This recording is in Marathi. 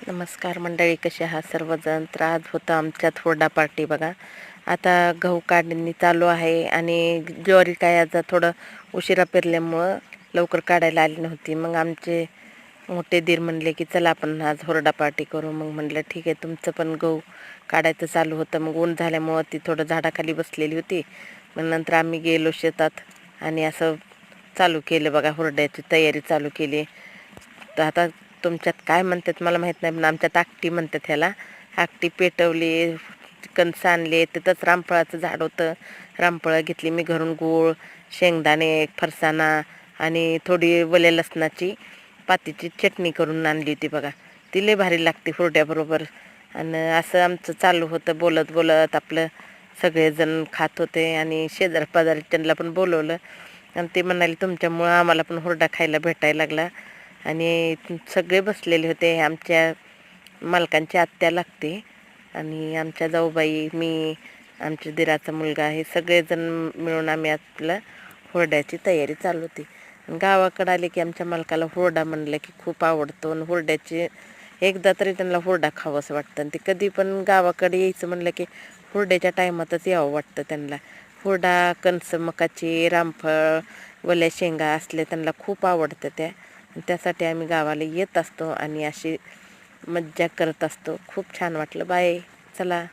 नमस्कार मंडळी, कसे आहात सर्वजण. तर आज होतं आमच्यात हुरडा पार्टी बघा. आता गहू काढणी चालू आहे आणि ज्वारी काय आता थोडं उशिरा पेरल्यामुळं लवकर काढायला आली नव्हती. मग आमचे मोठे दीर म्हणले की चला आपण आज हुरडा पार्टी करू. मग म्हणलं ठीक आहे, तुमचं पण गहू काढायचं चालू होतं. मग ऊन झाल्यामुळं ती थोडं झाडाखाली बसलेली होती. मग नंतर आम्ही गेलो शेतात आणि असं चालू केलं बघा, हुरड्याची तयारी चालू केली. तर आता तुमच्यात काय म्हणतात मला माहीत नाही, पण आमच्यात आकटी म्हणतात ह्याला. आकटी पेटवली, कणसं आणले, तिथंच रामफळाचं झाड होतं. रामफळं घेतली मी घरून, गूळ, शेंगदाणे, फरसाणा आणि थोडी वल्या लसणाची पातीची चटणी करून आणली होती बघा. ती लय भारी लागते हुरड्याबरोबर. आणि असं आमचं चालू होतं, बोलत बोलत आपलं सगळेजण खात होते. आणि शेजार पाजारी त्यांना पण बोलवलं आणि ते म्हणाले तुमच्यामुळं आम्हाला पण हुरडा खायला भेटायला लागला. आणि सगळे बसलेले होते. आमच्या मालकांची आत्या लागते आणि आमच्या जाऊबाई, मी, आमच्या दिराचा मुलगा, हे सगळेजण मिळून आम्ही आपलं हुरड्याची तयारी चालू होती. गावाकडं आले की आमच्या मालकाला हुरडा म्हणलं की खूप आवडतो आणि हुरड्याची एकदा तरी त्यांना हुरडा खावंसं वाटतं. आणि ते कधी पण गावाकडे यायचं म्हणलं की हुरड्याच्या टायमातच यावं वाटतं त्यांना. हुरडा, कणसं मकाची, रामफळ, वल्या शेंगा असले त्यांना खूप आवडतं. त्यासाठी आम्ही गावाला येत असतो आणि अशी मज्जा करत असतो. खूप छान वाटलं. बाय, चला.